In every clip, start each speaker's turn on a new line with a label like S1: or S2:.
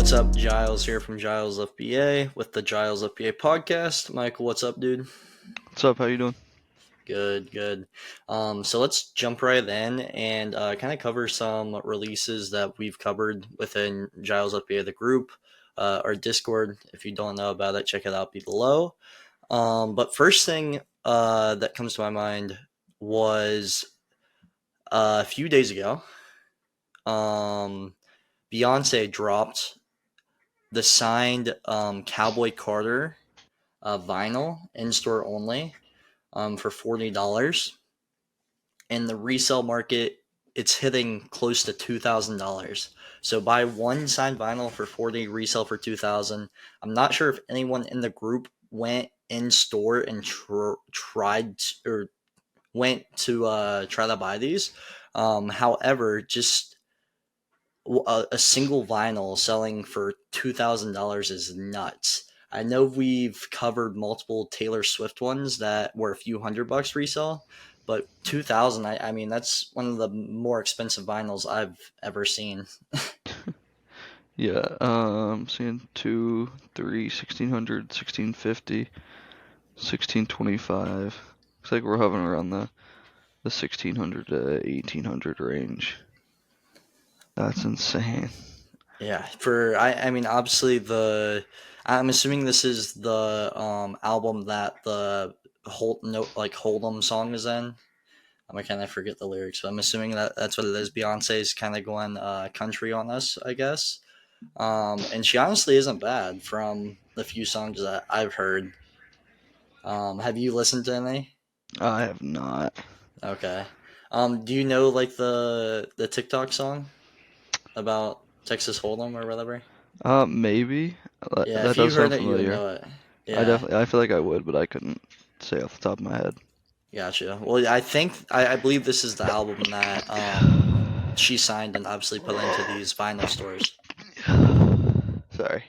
S1: What's up, Jyles here from Jyles FBA with the Jyles FBA podcast. Michael, what's up, dude?
S2: What's up? How you doing?
S1: Good, good. So let's jump right in and kind of cover some releases that we've covered within Jyles FBA, the group, our Discord. If you don't know about it, check it out below. But first thing that comes to my mind was a few days ago, um, Beyonce dropped the signed Cowboy Carter vinyl in store only for $40. In the resale market, it's hitting close to $2,000. So buy one signed vinyl for 40, resell for 2,000. I'm not sure if anyone in the group went in store and tried or went to try to buy these. However, just a single vinyl selling for $2,000 is nuts. I know we've covered multiple Taylor Swift ones that were a few $100 resale, but 2,000, I mean, that's one of the more expensive vinyls I've ever seen.
S2: Yeah, seeing 2, 3, 1600, 1650, 1625. Looks like we're hovering around the 1600 to 1800 range. That's insane.
S1: Yeah, I mean, obviously I'm assuming this is the album that the Hold'em song is in. I kind of forget the lyrics, but I'm assuming that that's what it is. Beyonce's kind of going country on us, I guess. And she honestly isn't bad from the few songs that I've heard. Have you listened to any?
S2: I have not.
S1: Okay. Do you know like the TikTok song about Texas Hold'em or whatever?
S2: Maybe.
S1: Yeah,
S2: That
S1: if you
S2: does
S1: heard
S2: sound
S1: it, you would
S2: familiar.
S1: know it. Yeah,
S2: I feel like I would, but I couldn't say off the top of my head.
S1: gotcha. Well, I believe this is the album that she signed and obviously put into these vinyl stores.
S2: Sorry.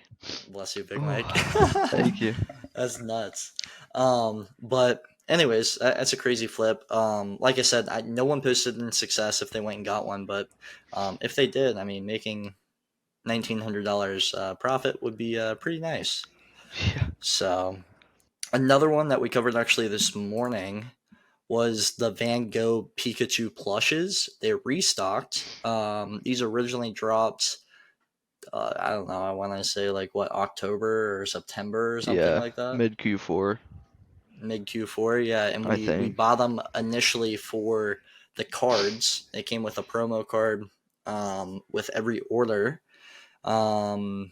S1: Bless you, Big
S2: Oh,
S1: Mike.
S2: thank you.
S1: That's nuts. But anyways, that's a crazy flip. Like I said, no one posted in success if they went and got one, but if they did, I mean, making $1,900 profit would be pretty nice.
S2: Yeah.
S1: So another one that we covered actually this morning was the Van Gogh Pikachu plushes. They restocked. These originally dropped I don't know. I want to say like what October or September or something
S2: Yeah,
S1: like that.
S2: mid Q4,
S1: Mid Q4, yeah. And
S2: I
S1: we
S2: think.
S1: bought them initially for the cards. They came with a promo card with every order. Um,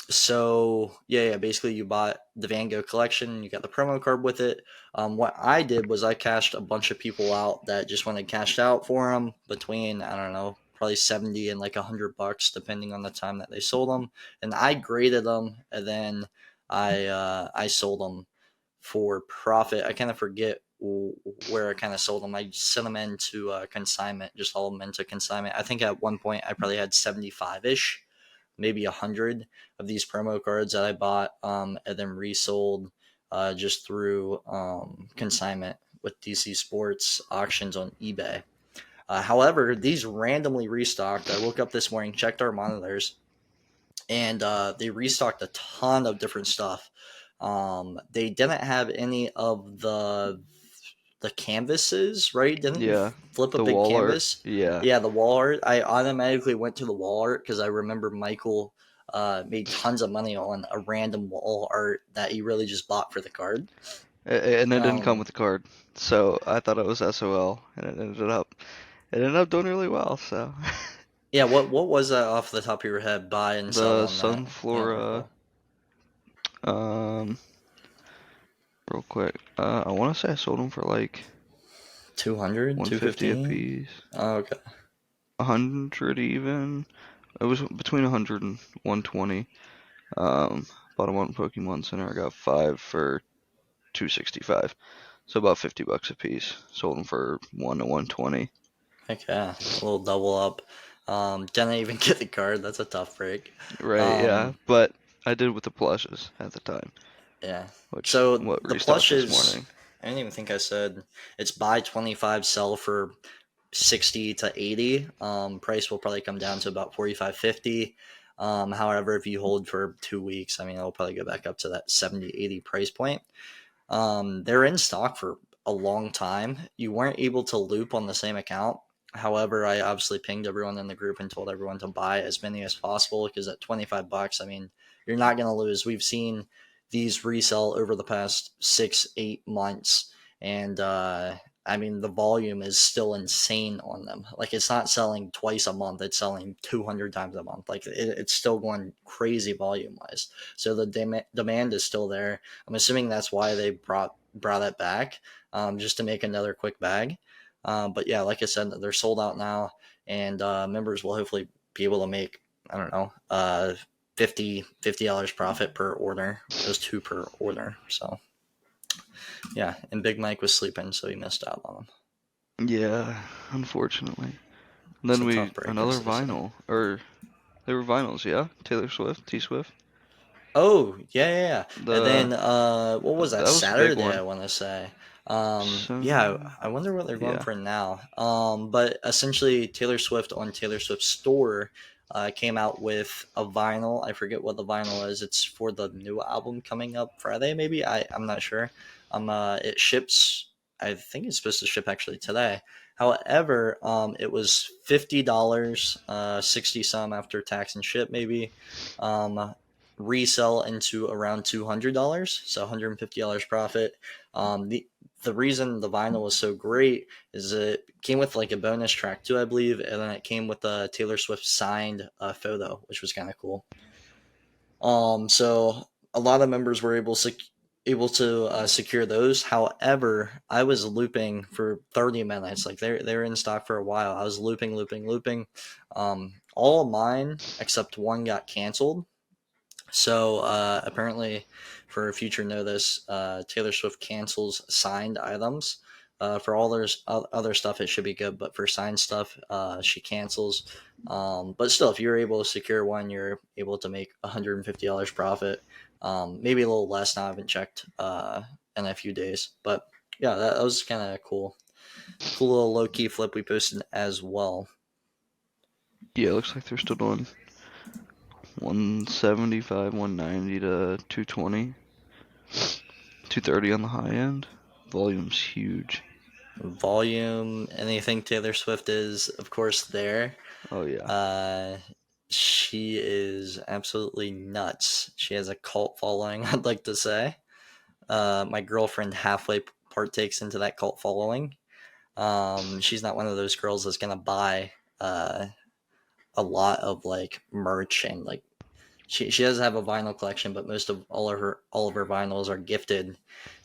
S1: so yeah, basically you bought the Van Gogh collection. You got the promo card with it. What I did was I cashed a bunch of people out that just wanted cashed out for them between I don't know probably 70 and like $100 depending on the time that they sold them, and I graded them and then I sold them for profit. I kind of forget where I kind of sold them. I sent them into consignment, just all of them into consignment. I think at one point I probably had 75 ish, maybe 100 of these promo cards that I bought and then resold just through consignment with DC Sports auctions on eBay. However, these randomly restocked. I woke up this morning, checked our monitors, and they restocked a ton of different stuff. They didn't have any of the canvases, right? Didn't you
S2: Yeah,
S1: flip a
S2: the
S1: big
S2: wall art.
S1: canvas?
S2: Yeah.
S1: Yeah, the wall art. I automatically went to the wall art because I remember Michael made tons of money on a random wall art that he really just bought for the card.
S2: And it didn't come
S1: Um,
S2: with the card, so I thought it was SOL, and it ended up doing really well. So
S1: yeah, what was that off the top of your head? Buy and sell
S2: the
S1: on that
S2: Sunflora,
S1: article.
S2: um, real quick, I want to say I sold them for like
S1: 200,
S2: 150 a
S1: 215?
S2: piece,
S1: Oh, okay.
S2: 100 even. It was between 100 and 120. Bought them on Pokemon Center. I got five for 265, so about $50 a piece. Sold them for 1 to 120.
S1: Heck yeah, a little double up. Didn't even get the card. That's a tough break.
S2: Right, yeah,
S1: Um,
S2: but I did with the plushes at the time,
S1: yeah.
S2: which
S1: So
S2: what
S1: the
S2: restocked this
S1: plushes,
S2: morning.
S1: I didn't even think I said it's buy 25, sell for 60 to 80. Price will probably come down to about 45, 50. However, if you hold for 2 weeks, I mean, it'll probably go back up to that 70, 80 price point. They're in stock for a long time. You weren't able to loop on the same account. However, I obviously pinged everyone in the group and told everyone to buy as many as possible because at 25 bucks, I mean, you're not going to lose. We've seen these resell over the past 6, 8 months, and I mean, the volume is still insane on them. Like, it's not selling twice a month; it's selling 200 times a month. Like, it's still going crazy volume wise. So the demand is still there. I'm assuming that's why they brought it back, just to make another quick bag. But yeah, like I said, they're sold out now, and members will hopefully be able to make, I don't know, 50 dollars profit per order. It was two per order, so yeah. And Big Mike was sleeping, so he missed out on them.
S2: Yeah, unfortunately. And
S1: It's
S2: then
S1: a tough
S2: we
S1: break, as
S2: another
S1: they say.
S2: vinyl, or they were vinyls, yeah. Taylor Swift, T Swift.
S1: Oh, yeah, yeah, yeah. And
S2: The
S1: then what was that?
S2: that was a big
S1: Saturday, I
S2: one.
S1: want to say. Yeah,
S2: So
S1: I wonder what they're going
S2: yeah,
S1: for now. But essentially, Taylor Swift on Taylor Swift store came out with a vinyl. I forget what the vinyl is. It's for the new album coming up Friday, maybe. I'm not sure. It ships. I think it's supposed to ship actually today. However, it was $50, 60 some after tax and ship, maybe. Resell into around $200, so $150 profit. The reason the vinyl was so great is it came with like a bonus track too, I believe, and then it came with a Taylor Swift signed photo, which was kind of cool. So a lot of members were able to secure those. However, I was looping for 30 minutes. Like they were in stock for a while. I was looping, looping, looping. All of mine except one got canceled, so apparently, for future notice, Taylor Swift cancels signed items. For all there's other stuff, it should be good, but for signed stuff, she cancels. But still, if you're able to secure one, you're able to make $150 profit. Maybe a little less now. I haven't checked in a few days, but yeah, that was kind of cool. Cool little low key flip we posted as well.
S2: yeah. It looks like they're still doing 175, 190 to 220, 230 on the high end. Volume's huge.
S1: Volume, anything Taylor Swift is, of course, there.
S2: Oh yeah.
S1: Uh, she is absolutely nuts. She has a cult following, I'd like to say. My girlfriend halfway partakes into that cult following. She's not one of those girls that's gonna buy uh, a lot of like merch and like she does have a vinyl collection, but most of all of her vinyls are gifted.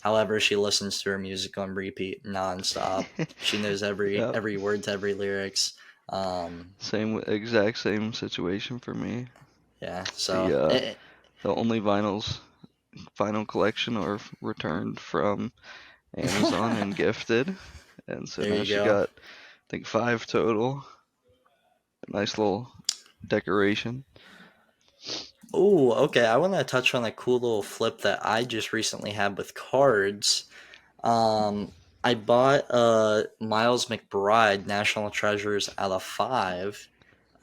S1: However, she listens to her music on repeat nonstop. She knows
S2: Yep.
S1: every word to every lyrics. Um,
S2: Exact same situation for me.
S1: yeah,
S2: The
S1: so
S2: uh, the only vinyl collection are returned from Amazon and gifted, and so
S1: there
S2: now
S1: you
S2: she
S1: go.
S2: got I think five total. A nice little decoration.
S1: Oh, okay. I want to touch on a cool little flip that I just recently had with cards. I bought Miles McBride National Treasures out of five.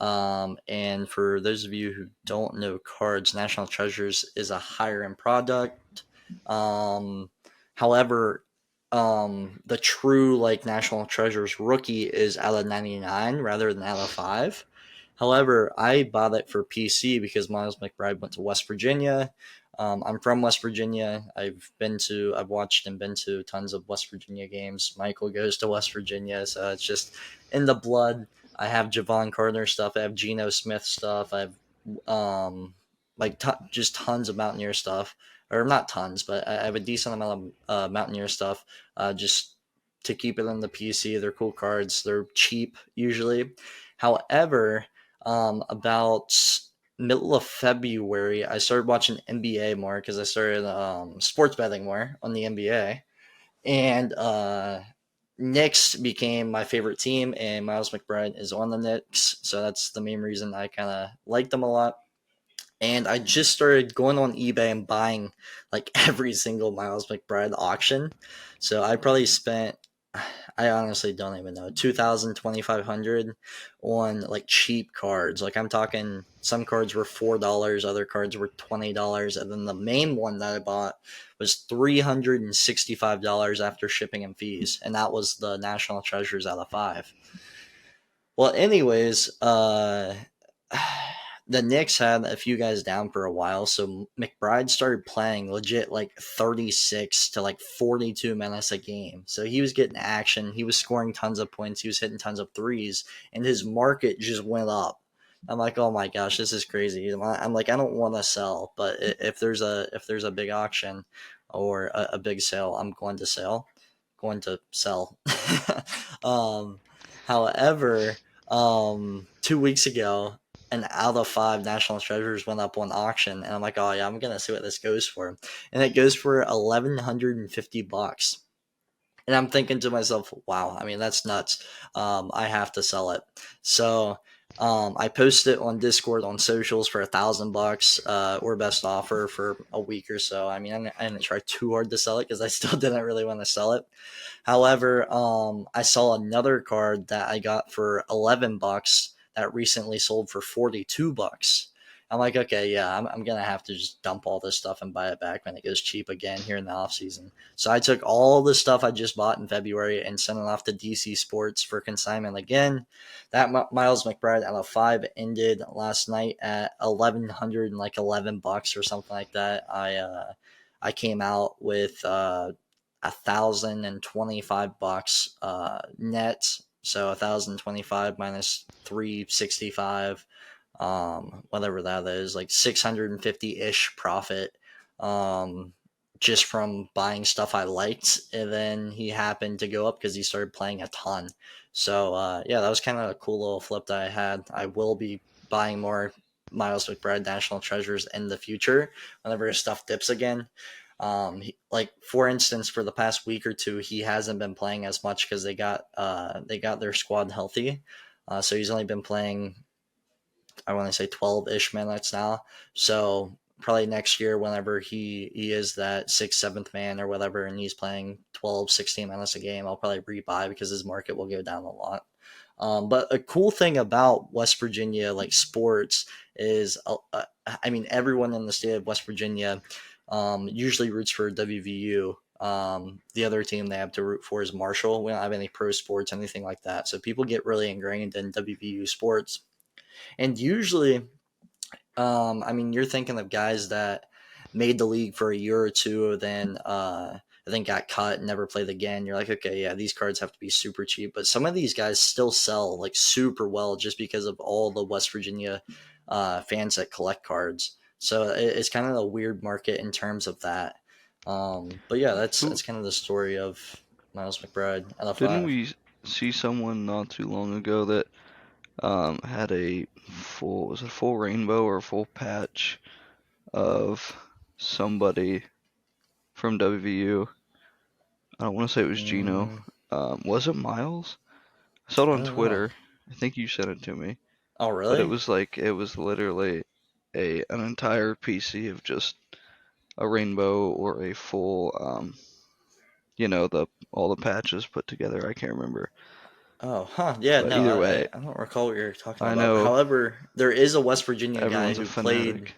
S1: And for those of you who don't know cards, National Treasures is a higher end product. Um, However, the true like National Treasures rookie is out of 99 rather than out of five. However, I bought it for PC because Miles McBride went to West Virginia. I'm from West Virginia. I've watched and been to tons of West Virginia games. Michael goes to West Virginia, so it's just in the blood. I have Javon Carter stuff. I have Geno Smith stuff. I have like just tons of Mountaineer stuff, or not tons, but I have a decent amount of Mountaineer stuff. Just to keep it on the PC. They're cool cards. They're cheap usually. However, about middle of February, I started watching NBA more because I started sports betting more on the NBA, and Knicks became my favorite team, and Miles McBride is on the Knicks, so that's the main reason I kind of like them a lot. And I just started going on eBay and buying like every single Miles McBride auction. So I probably spent I honestly don't even know. 2,000, 2,500 on like cheap cards. Like I'm talking some cards were $4, other cards were $20, and then the main one that I bought was $365 after shipping and fees, and that was the National Treasures out of 5. Well, anyways, the Knicks had a few guys down for a while, so McBride started playing legit like 36 to like 42 minutes a game. So he was getting action, he was scoring tons of points, he was hitting tons of threes, and his market just went up. I'm like, oh my gosh, this is crazy. I'm like, I don't want to sell, but if there's a big auction or a big sale, I'm going to sell. Going to sell. um, however, 2 weeks ago, an out of 5 national treasures went up on auction, and I'm like, oh yeah, I'm gonna see what this goes for, and it goes for $1,150. And I'm thinking to myself, wow, I mean that's nuts. I have to sell it. So I posted it on Discord on socials for $1,000 or best offer for a week or so. I mean, I didn't try too hard to sell it because I still didn't really want to sell it. However, I saw another card that I got for $11 that recently sold for $42. I'm like, okay, yeah, I'm gonna have to just dump all this stuff and buy it back when it goes cheap again here in the off season. So I took all the stuff I just bought in February and sent it off to DC Sports for consignment again. That Miles McBride out of 5 ended last night at 1,100 and like $11 or something like that. I came out with 1,025 bucks net. So 1,025 minus 365, whatever that is, like 650 ish profit. Um, just from buying stuff I liked, and then he happened to go up because he started playing a ton. So yeah, that was kind of a cool little flip that I had. I will be buying more Miles McBride National Treasures in the future whenever his stuff dips again. Like for instance, for the past week or two, he hasn't been playing as much because they got their squad healthy. So he's only been playing, I want to say 12-ish minutes now. So probably next year, whenever he is that sixth, seventh man or whatever, and he's playing 12, 16 minutes a game, I'll probably rebuy because his market will go down a lot. But a cool thing about West Virginia, like sports, is I mean, everyone in the state of West Virginia usually roots for WVU. The other team they have to root for is Marshall. We don't have any pro sports, anything like that. So people get really ingrained in WVU sports. And usually, I mean, you're thinking of guys that made the league for a year or two, then I think got cut and never played again. You're like, okay, yeah, these cards have to be super cheap. But some of these guys still sell like super well just because of all the West Virginia fans that collect cards. So it's kind of a weird market in terms of that. But yeah, that's
S2: Who
S1: that's kind of the story of Miles McBride out of
S2: didn't
S1: 5.
S2: we see someone not too long ago that had a full, was it a full rainbow or a full patch of somebody from WVU? I don't want to say it was Gino.
S1: Mm,
S2: Was it Miles? I saw it
S1: I
S2: on
S1: don't know.
S2: Twitter. I think you sent it to me.
S1: Oh,
S2: But it
S1: really?
S2: was like it was literally an entire PC of just a rainbow or a full the all the patches put together. I can't remember.
S1: Oh, huh. Yeah,
S2: But
S1: no,
S2: either
S1: I,
S2: way,
S1: I don't recall what you're talking
S2: I
S1: about.
S2: know
S1: However, there is a West Virginia guy
S2: everyone's a
S1: who played,
S2: fanatic.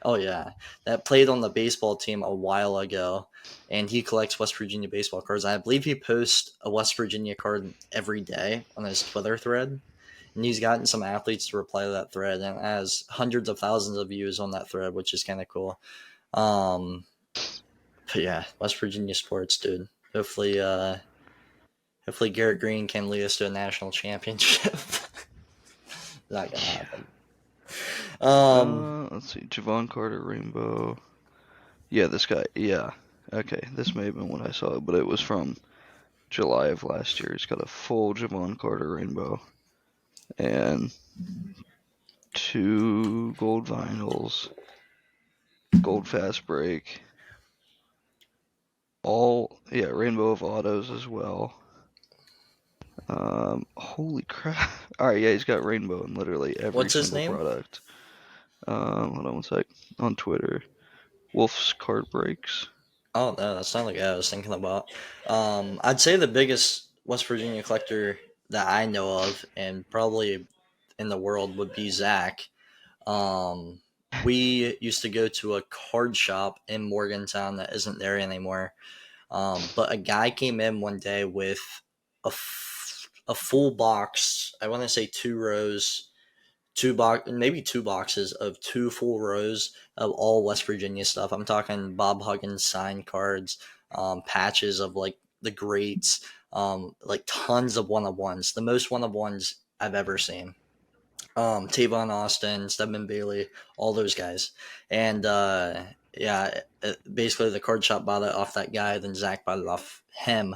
S1: oh, yeah, that played on the baseball team a while ago, and he collects West Virginia baseball cards. I believe he posts a West Virginia card every day on his Twitter thread, and he's gotten some athletes to reply to that thread, and has hundreds of thousands of views on that thread, which is kind of cool. Um, but yeah, West Virginia sports, dude. Hopefully Garrett Green can lead us to a national championship. Not gonna happen. Um,
S2: Let's see. Javon Carter Rainbow. Yeah, this guy. Yeah. Okay, this may have been when I saw it, but it was from July of last year. He's got a full Javon Carter Rainbow and two gold vinyls, gold fast break, all yeah, rainbow of autos as well. Holy crap! All right, yeah, he's got rainbow in literally every
S1: what's his
S2: single
S1: name?
S2: product. Hold on one sec. On Twitter, Wolf's card breaks.
S1: Oh no, that's not the guy I was thinking about. I'd say the biggest West Virginia collector that I know of, and probably in the world, would be Zach. Um, we used to go to a card shop in Morgantown that isn't there anymore. But a guy came in one day with a full box. I want to say two rows, maybe two boxes of two full rows of all West Virginia stuff. I'm talking Bob Huggins signed cards, patches of like the greats, like tons of one of ones. The most one of ones I've ever seen. Tavon Austin, Stedman Bailey, all those guys. And yeah, basically the card shop bought it off that guy, then Zach bought it off him.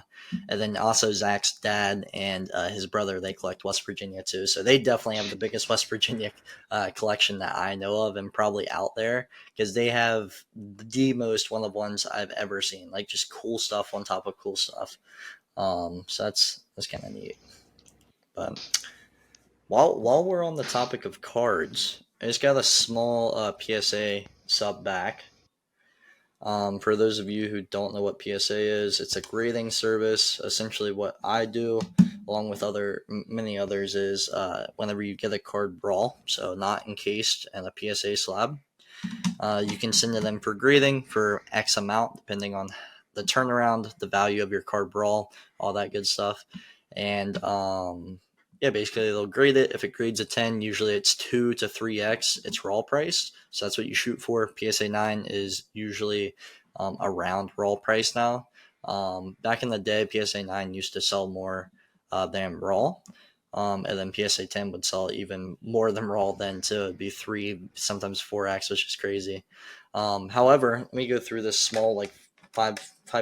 S1: And then also Zach's dad and his brother, they collect West Virginia too. So they definitely have the biggest West Virginia collection that I know of and probably out there because they have the most one of ones I've ever seen. Like just cool stuff on top of cool stuff. So that's kind of neat. But while we're on the topic of cards, I just got a small PSA sub back. For those of you who don't know what PSA is, it's a grading service. Essentially, what I do, along with many others, is whenever you get a card raw, so not encased and a PSA slab, you can send it in for grading for X amount, depending on the turnaround, the value of your card brawl, all that good stuff. And yeah, basically they'll grade it. If it grades a 10, usually it's 2 to 3x its raw price. So that's what you shoot for. PSA 9 is usually around raw price now. Back in the day, PSA 9 used to sell more than raw. And then PSA 10 would sell even more than raw then too. It'd be 3, sometimes 4x, which is crazy. However, let me go through this small like five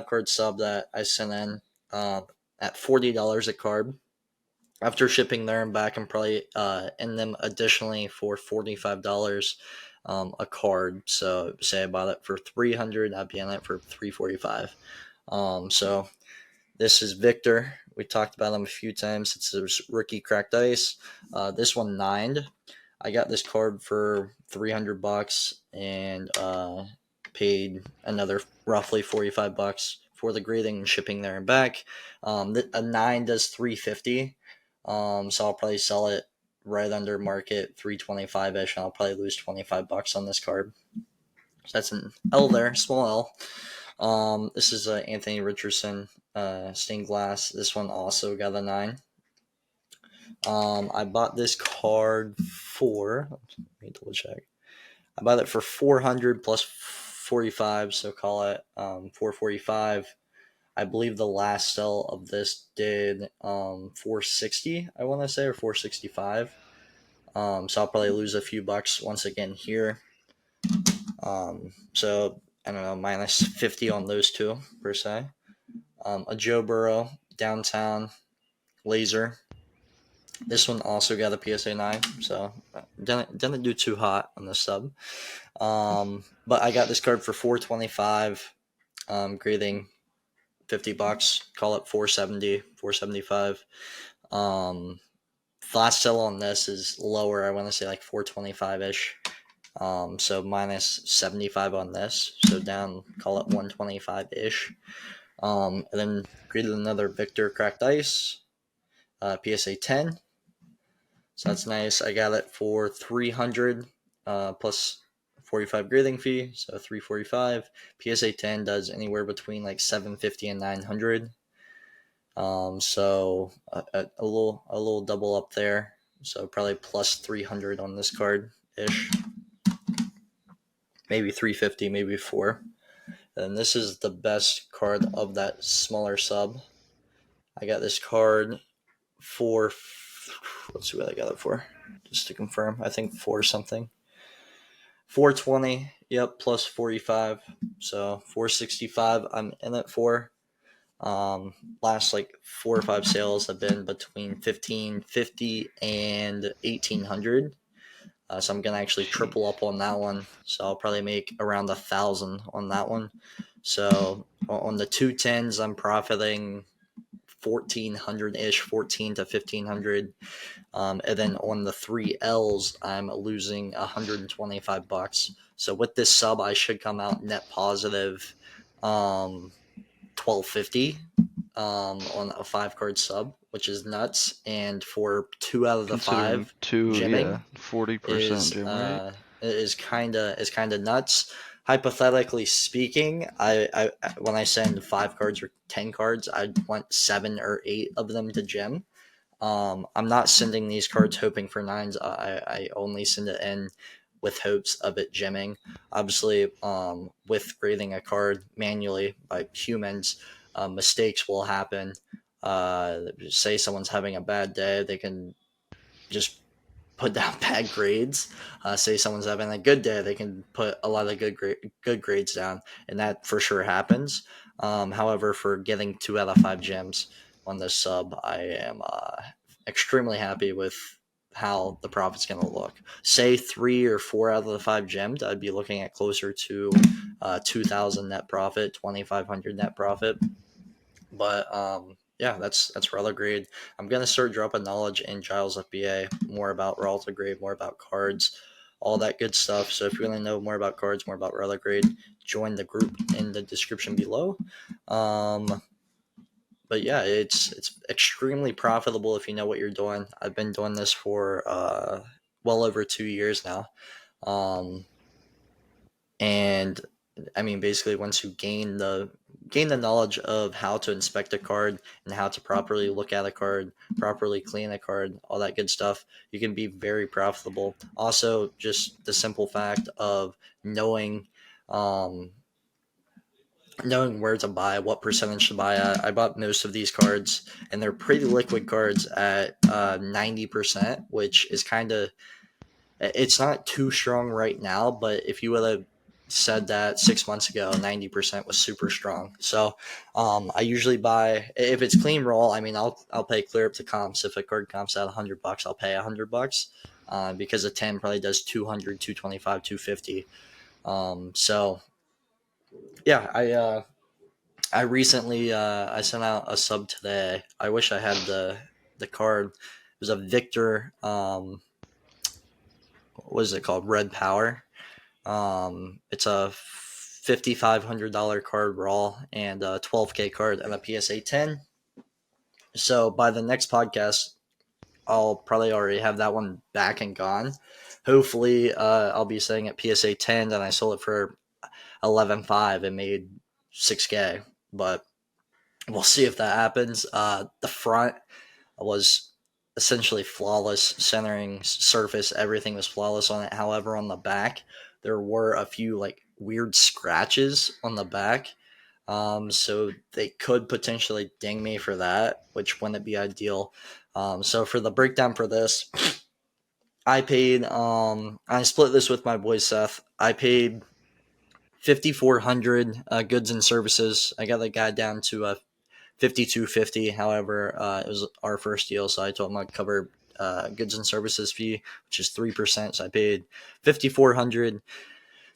S1: card sub that I sent in at $40 a card. After shipping there and back, I'm probably in them additionally for $45 a card. So say I bought it for 300, I'd be in it for 345. So this is Victor. We talked about him a few times. It's his rookie cracked ice. This one nined. I got this card for $300 and paid another roughly $45 for the grading and shipping there and back. A nine does 350. So I'll probably sell it right under market 325 ish, and I'll probably lose $25 on this card. So that's an L there, small L. This is Anthony Richardson stained glass. This one also got a nine. I bought this card for. Let me double check. I bought it for 400 plus 45, so call it 445. I believe the last sell of this did 460. I want to say, or 465. So I'll probably lose a few bucks once again here. So I don't know, minus 50 on those two per se. A Joe Burrow downtown laser. This one also got a PSA 9, so didn't do too hot on the sub. But I got this card for 425, grading $50. Call it 470, 475. Flash sell on this is lower. I want to say like 425 ish. So minus 75 on this. So down, call it 125 ish. And then graded another Victor cracked ice, PSA 10. So that's nice. I got it for 300 plus 45 grading fee, so 345. PSA 10 does anywhere between like 750 and 900. So a little double up there. So probably plus 300 on this card ish. Maybe 350, maybe 4. And this is the best card of that smaller sub. I got this card for, let's see what I got it for, just to confirm. I think 4 something. 420, yep, plus 45. So 465 I'm in it for. Last like 4 or 5 sales have been between 1550 and 1800. So I'm gonna actually triple up on that one. So I'll probably make around 1,000 on that one. So on the 210s, I'm profiting 1,400 ish, 14 to 1,500. And then on the 3Ls, I'm losing $125. So with this sub, I should come out net positive 1250 on a 5 card sub, which is nuts. And for 2 out of the 5
S2: Considering two, yeah,
S1: gymming
S2: 40%
S1: is
S2: gym rate.
S1: kind of nuts. Hypothetically speaking, I when I send 5 cards or 10 cards, I want 7 or 8 of them to gym. I'm not sending these cards hoping for nines. I only send it in with hopes of it gemming. Obviously, with grading a card manually by humans, mistakes will happen. Say someone's having a bad day, they can just put down bad grades. Say someone's having a good day, they can put a lot of good grades down, and that for sure happens. However, for getting 2 out of 5 gems on this sub, I am extremely happy with how the profit's going to look. Say 3 or 4 out of the 5 gemmed, I'd be looking at closer to 2,000 net profit, 2,500 net profit. But yeah, that's Relic Grade. I'm gonna start dropping knowledge in Jyles FBA, more about Relic Grade, more about cards, all that good stuff. So if you want to know more about cards, more about Relic Grade, join the group in the description below. Um, but yeah, it's extremely profitable if you know what you're doing. I've been doing this for well over 2 years now. Um, and I mean, basically, once you gain the knowledge of how to inspect a card and how to properly look at a card, properly clean a card, all that good stuff, you can be very profitable. Also, just the simple fact of knowing um, knowing where to buy, what percentage to buy at. I bought most of these cards, and they're pretty liquid cards at 90%, which is kind of it's not too strong right now, but if you would have said that 6 months ago, 90% was super strong. So I usually buy if it's clean roll. I mean, I'll pay clear up to comps. If a card comps at $100, I'll pay $100 because a 10 probably does 200, 225, 250. So yeah, I recently I sent out a sub today. I wish I had the card. It was a Victor. What is it called? Red Power. It's a $5,500 card raw and a 12K card and a PSA 10. So by the next podcast, I'll probably already have that one back and gone. Hopefully, I'll be saying at PSA 10 and I sold it for 11.5 and made 6K. But we'll see if that happens. The front was essentially flawless, centering, surface, everything was flawless on it. However, on the back, there were a few like weird scratches on the back. So they could potentially ding me for that, which wouldn't be ideal. So for the breakdown for this, I split this with my boy Seth. I paid 5,400 goods and services. I got the guy down to 5,250. However, it was our first deal, so I told him I'd cover goods and services fee, which is 3%. So I paid 5,400.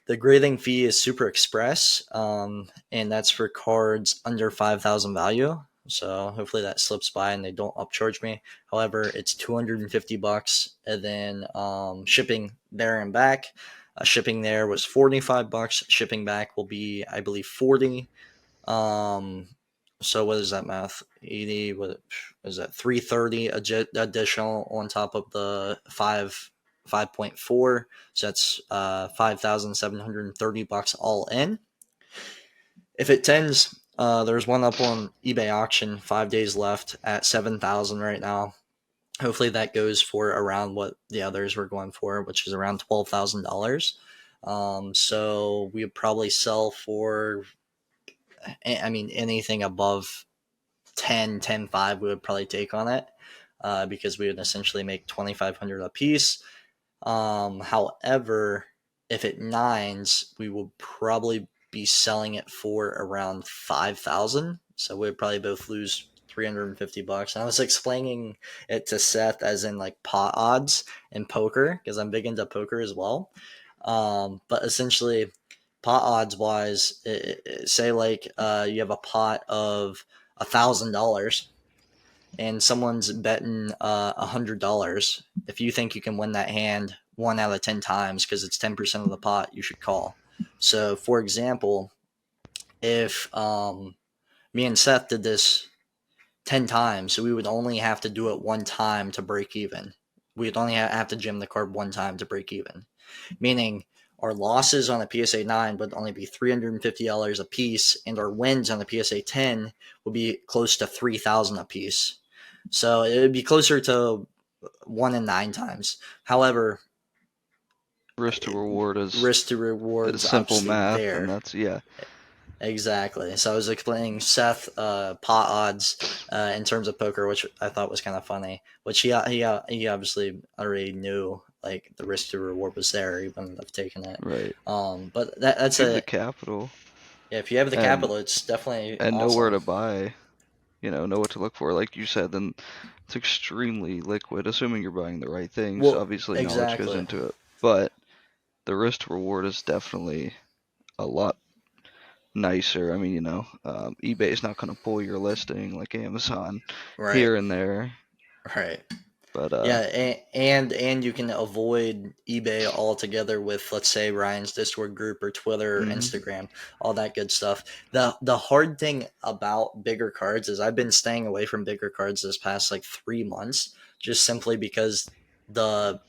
S1: The grading fee is Super Express, and that's for cards under 5,000 value. So hopefully that slips by and they don't upcharge me. However, it's $250, and then shipping there and back. Shipping there was $45. Shipping back will be, I believe, 40. Um, so what is that math? 80. What is that? 330 additional on top of the 5.4. So that's $5,730 all in. If it tends, there's one up on eBay auction. 5 days left at 7,000 right now. Hopefully that goes for around what the others were going for, which is around $12,000. So we would probably sell for, I mean, anything above 10, 10.5 we would probably take on it, because we would essentially make 2,500 a piece. However, if it nines, we will probably be selling it for around 5,000. So we'd probably both lose $350. And I was explaining it to Seth as in like pot odds in poker because I'm big into poker as well. But essentially, pot odds wise, say like you have a pot of $1,000 and someone's betting $100. If you think you can win that hand 1 out of 10 times because it's 10% of the pot, you should call. So, for example, if me and Seth did this 10 times, so we would only have to do it one time to break even. We'd only have to gem the card one time to break even, meaning our losses on the PSA 9 would only be $350 a piece, and our wins on the PSA 10 would be close to 3,000 a piece. So it would be closer to 1 in 9 times. However,
S2: Risk to reward
S1: risk to
S2: is
S1: rewards
S2: simple
S1: obviously
S2: math, and
S1: there.
S2: that's yeah,
S1: Exactly. So I was explaining Seth pot odds in terms of poker, which I thought was kind of funny. Which he obviously already knew like the risk to reward was there. He wouldn't have taken it.
S2: right.
S1: But that's
S2: If you have the
S1: a
S2: capital
S1: yeah. If you have the
S2: and
S1: capital, it's definitely
S2: know where
S1: awesome.
S2: to buy, know what to look for, like you said, then it's extremely liquid, assuming you're buying the right things.
S1: Well,
S2: Obviously, knowledge goes
S1: exactly.
S2: into it, but the risk to reward is definitely a lot nicer. I mean, eBay is not going to pull your listing like Amazon
S1: Right.
S2: here and there,
S1: Right.
S2: but
S1: Yeah, and you can avoid eBay altogether with, let's say, Ryan's Discord group or Twitter,
S2: mhm.
S1: Instagram, all that good stuff. The hard thing about bigger cards is I've been staying away from bigger cards this past like 3 months, just simply because the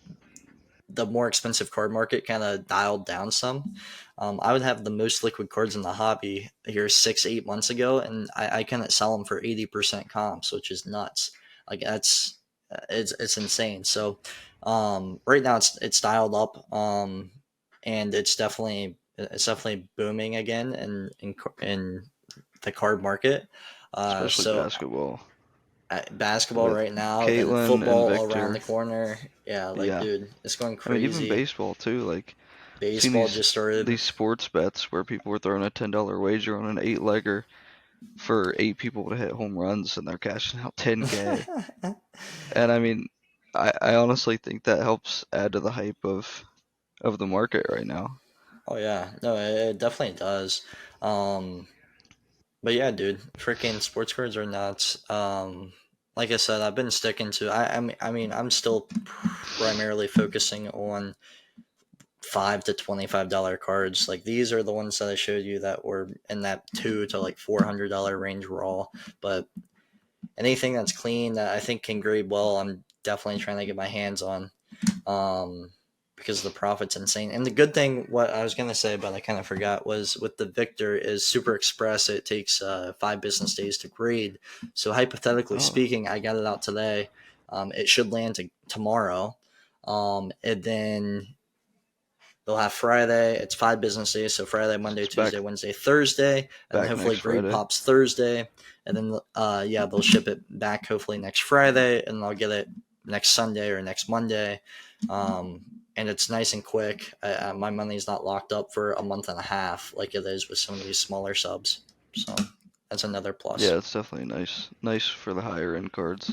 S1: the more expensive card market kind of dialed down some. I would have the most liquid cards in the hobby here 6, 8 months ago, and I couldn't sell them for 80% comps, which is nuts. Like that's it's insane. So right now it's dialed up, and it's definitely booming again in the card market.
S2: Especially
S1: So
S2: basketball
S1: basketball
S2: with
S1: right now, then
S2: Caitlin and
S1: football around the
S2: Victor.
S1: corner. Yeah, like
S2: Yeah,
S1: dude, it's going
S2: I mean even
S1: crazy.
S2: baseball too. Like seen
S1: Baseball just started.
S2: these sports bets where people were throwing a $10 wager on an eight-legger for eight people to hit home runs, and they're cashing out 10K. And I mean, I honestly think that helps add to the hype of the market right now.
S1: Oh yeah, no, it definitely does. Um, but yeah, dude, freaking sports cards are nuts. Like I said, I've been sticking to. I mean, I'm still primarily focusing on $5 to $25 cards. Like these are the ones that I showed you that were in that $200 to like $400 range raw. But anything that's clean that I think can grade well, I'm definitely trying to get my hands on. Um, because the profit's insane. And the good thing, what I was gonna say, but I kind of forgot, was with the Victor is Super Express. It takes 5 business days to grade. So hypothetically
S2: Oh,
S1: speaking, I got it out today. It should land tomorrow, and then they'll have Friday. It's 5 business days, so Friday,
S2: so
S1: Monday,
S2: it's
S1: Tuesday, Wednesday, Thursday, and then
S2: back
S1: hopefully
S2: next
S1: grade
S2: Friday.
S1: pops Thursday, and then yeah, they'll ship it back hopefully next Friday, and I'll get it next Sunday or next Monday. Um, and it's nice and quick. My money's not locked up for a month and a half like it is with some of these smaller subs. So that's another plus.
S2: Yeah, it's definitely nice for the higher end cards.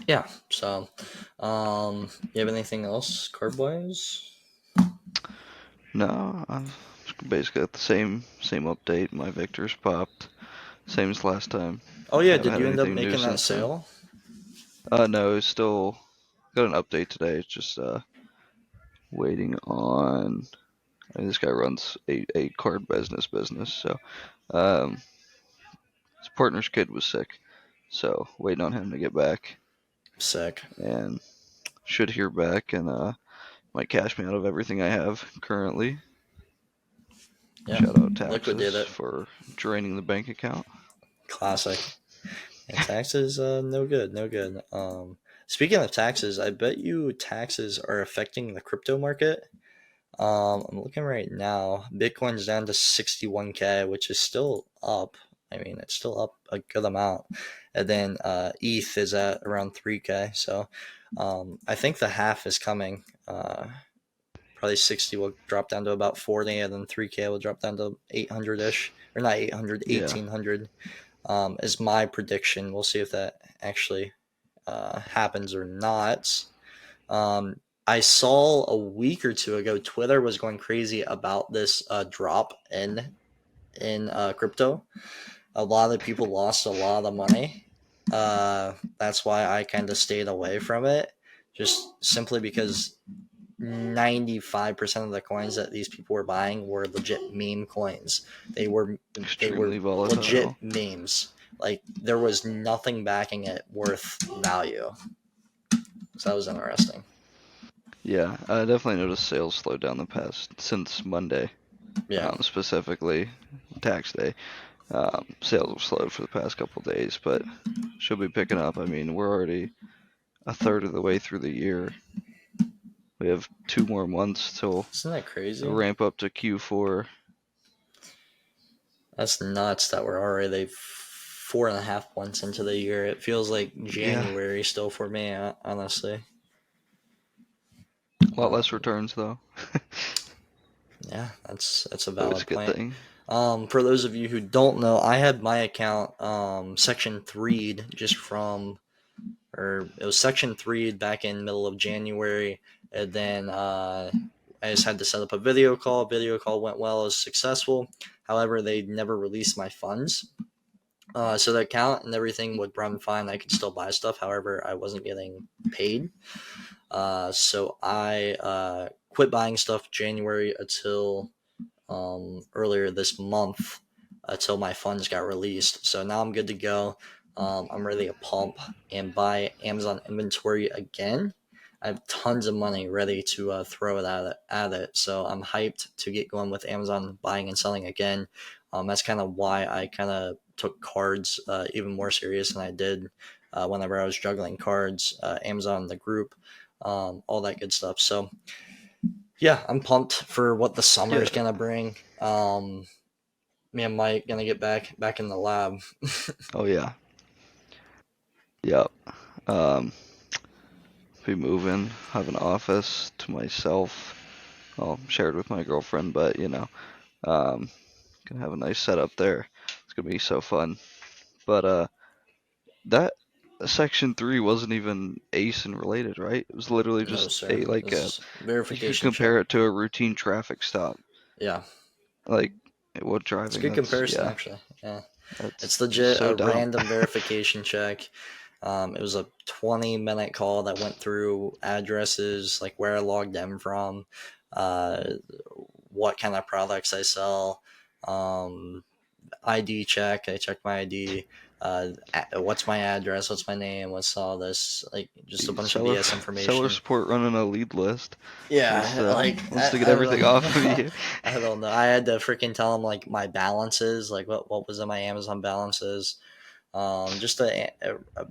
S1: Yeah. So, you have anything else card wise?
S2: No, I've basically got the same update. My Victor's popped, same as last time.
S1: Oh yeah,
S2: Haven't
S1: did
S2: had
S1: you end up
S2: anything new
S1: making that
S2: since then.
S1: sale?
S2: No, it's still got an update today. It's just waiting on. I mean, this guy runs a card business, so um, his partner's kid was sick, so waiting on him to get back,
S1: Sick.
S2: and should hear back, and might cash me out of everything I have currently.
S1: Yeah.
S2: Shout out
S1: Liquidate
S2: taxes
S1: it.
S2: for draining the bank account.
S1: Classic. And taxes, no good, no good. Speaking of taxes, I bet you taxes are affecting the crypto market. I'm looking right now. Bitcoin's down to 61K, which is still up. I mean, it's still up a good amount. And then ETH is at around 3K. So I think the half is coming. Probably 60 will drop down to about 40, and then 3K will drop down to 800 ish. Or not 800,
S2: Yeah,
S1: 1800 is my prediction. We'll see if that actually happens or not. I saw a week or two ago Twitter was going crazy about this drop in crypto. A lot of people lost a lot of money. That's why I kind of stayed away from it, just simply because 95% of the coins that these people were buying were legit meme coins. They were they were
S2: Extremely
S1: legit
S2: volatile.
S1: memes. Like there was nothing backing it worth value. So that was interesting.
S2: Yeah, I definitely noticed sales slowed down the past since Monday,
S1: Yeah.
S2: specifically tax day. Sales have slowed for the past couple days, but should be picking up. I mean, we're already a third of the way through the year. We have 2 more months till
S1: Isn't that
S2: the
S1: crazy?
S2: ramp up to Q4.
S1: That's nuts that we're already 4.5 months into the year. It feels like
S2: Yeah,
S1: January still for me, honestly.
S2: a lot less
S1: Um,
S2: returns though.
S1: yeah, that's a
S2: But it's a
S1: valid
S2: good
S1: point.
S2: thing.
S1: For those of you who don't know, I had my account section 3'd just from, or it was section 3'd back in middle of January, and then I just had to set up a video call. Video call went well, it was successful. However, they never released my funds. So the account and everything would run fine. I could still buy stuff. However, I wasn't getting paid. So I quit buying stuff January until earlier this month until my funds got released. So now I'm good to go. I'm ready to pump and buy Amazon inventory again. I have tons of money ready to throw it at it. So I'm hyped to get going with Amazon buying and selling again. That's kind of why I kind of took cards even more serious than I did whenever I was juggling cards, Amazon, the group, all that good stuff. So yeah, I'm pumped for what the summer
S2: Yeah.
S1: is gonna bring. Me and Mike gonna get back in the lab.
S2: Oh yeah. Yep. Um, be moving. Have an office to myself. Well, shared with my girlfriend, but um, gonna have a nice setup there. It's gonna be so fun. But that section 3 wasn't even ASIN related, right? It was literally
S1: No,
S2: just
S1: sir.
S2: a like
S1: This
S2: a
S1: is
S2: you could
S1: verification check.
S2: compare it to a routine traffic stop.
S1: Yeah,
S2: Like what
S1: it's a
S2: driving?
S1: good
S2: That's
S1: comparison
S2: yeah.
S1: actually. Yeah, it's
S2: That's just
S1: legit
S2: so
S1: a
S2: dumb.
S1: random verification check. It was a 20-minute call that went through addresses, like where I logged in from, uh, what kind of products I sell, um, ID check. I checked my ID. What's my address? What's my name? What's all this? Like just a
S2: The
S1: bunch of
S2: seller
S1: BS
S2: seller
S1: information.
S2: support running a lead list. Wants
S1: Yeah,
S2: to
S1: like
S2: wants to get
S1: I don't
S2: everything off of
S1: know.
S2: you.
S1: I don't know. I had to freaking tell him like my balances, like what was in my Amazon balances. Just a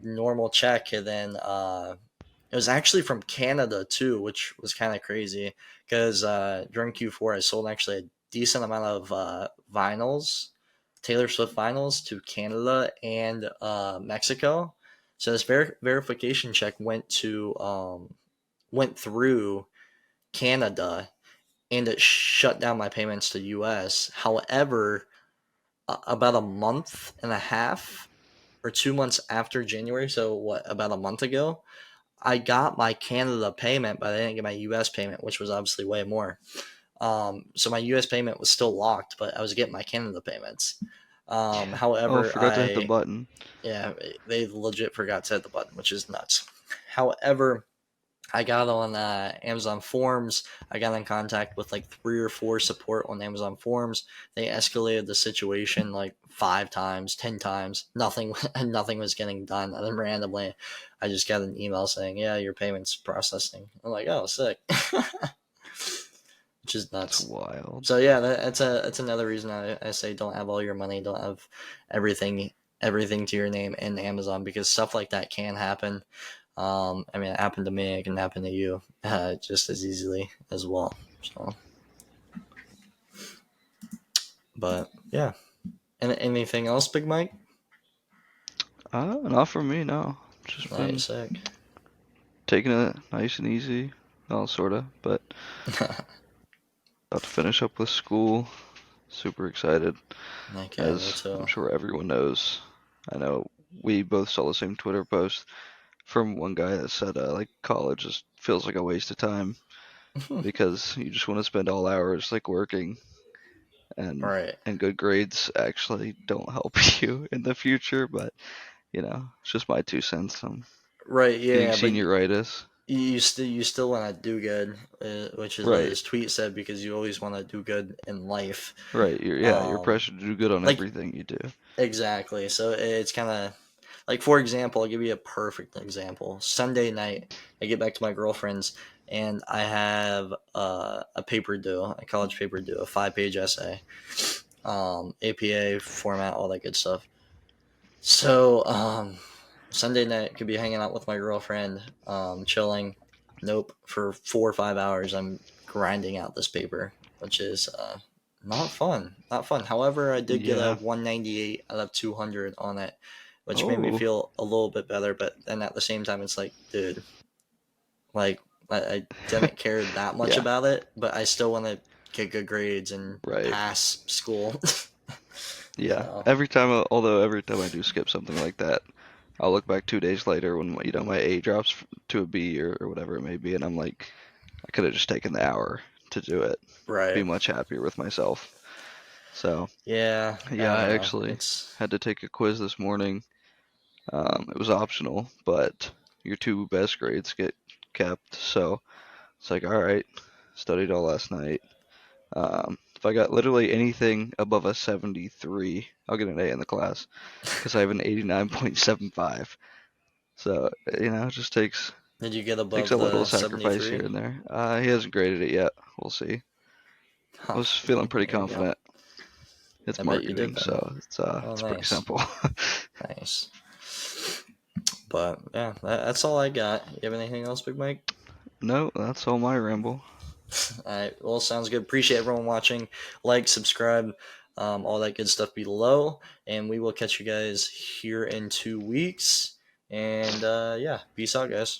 S1: normal check, and then it was actually from Canada too, which was kind of crazy because during Q4 I sold actually a decent amount of vinyls, Taylor Swift vinyls to Canada and Mexico. So this verification check went through Canada and it shut down my payments to US. However, about a month and a half or 2 months after January, so what, about a month ago, I got my Canada payment, but I didn't get my US payment, which was obviously way more. So my US payment was still locked, but I was getting my Canada payments.
S2: Oh,
S1: However,
S2: forgot to hit the button.
S1: yeah, they legit forgot to hit the button, which is nuts. However, I got on Amazon Forms. I got in contact with like 3 or 4 support on Amazon Forms. They escalated the situation like 5 times, 10 times. Nothing, nothing was getting done. And then randomly, I just got an email saying, "Yeah, your payment's processing." I'm like, "Oh, sick," which is
S2: It's
S1: nuts.
S2: wild.
S1: So yeah, that's another reason I say don't have all your money, don't have everything to your name in Amazon because stuff like that can happen. I mean, it happened to me. It can happen to you just as easily as well. So, but yeah. And anything else, Big Mike?
S2: Not for me, no. Just
S1: Nice,
S2: been
S1: sick.
S2: taking it nice and easy. Well, sorta, but about to finish up with school. Super excited,
S1: Okay, me
S2: as I'm
S1: too.
S2: sure everyone knows. I know we both saw the same Twitter post from one guy that said, like, college just feels like a waste of time because you just want to spend all hours, like, working, and
S1: Right.
S2: and good grades actually don't help you in the future, but, it's just my 2 cents. I'm
S1: Right.
S2: getting
S1: Yeah, but
S2: senioritis.
S1: you still want to do good, which is what
S2: Right,
S1: his tweet said, because you always want to do good in life.
S2: right. You're
S1: Um,
S2: pressured to do good on
S1: like
S2: everything you do.
S1: exactly. So it's kind of like, for example, I'll give you a perfect example. Sunday night, I get back to my girlfriend's, and I have a paper due, a college paper due, a 5 page essay, APA format, all that good stuff. So Sunday night could be hanging out with my girlfriend, chilling. Nope, for 4 or 5 hours, I'm grinding out this paper, which is not fun. Not fun. However, I did get a
S2: Yeah.
S1: 198 out of 200 on it, which made me
S2: Oh,
S1: feel a little bit better. But then at the same time, it's like, dude, like I didn't care that much
S2: yeah.
S1: about it, but I still want to get good grades and
S2: Right.
S1: pass school.
S2: Yeah.
S1: So
S2: Although every time I do skip something like that, I'll look back 2 days later when my A drops to a B or whatever it may be, and I'm like, I could have just taken the hour to do it. Be
S1: right,
S2: much happier with myself. So
S1: yeah,
S2: yeah,
S1: I
S2: I
S1: don't know.
S2: actually
S1: It's
S2: had to take a quiz this morning. It was optional, but your two best grades get kept. So it's like, all right, studied all last night. If I got literally anything above a 73, I'll get an A in the class because I have an 89.75. So, it just
S1: Did you get
S2: takes
S1: above
S2: a little
S1: the
S2: sacrifice here
S1: 73?
S2: and there. He hasn't graded it yet. We'll see. I
S1: Huh.
S2: was feeling pretty
S1: There you go.
S2: confident. It's
S1: I bet you did
S2: marketing,
S1: then.
S2: so
S1: Oh,
S2: it's pretty
S1: nice.
S2: simple.
S1: Nice. But yeah, that's all I got. You have anything else, Big Mike?
S2: No, that's all my ramble.
S1: All right. Well, sounds good. Appreciate everyone watching. Like, subscribe, all that good stuff below. And we will catch you guys here in 2 weeks. And yeah, peace out, guys.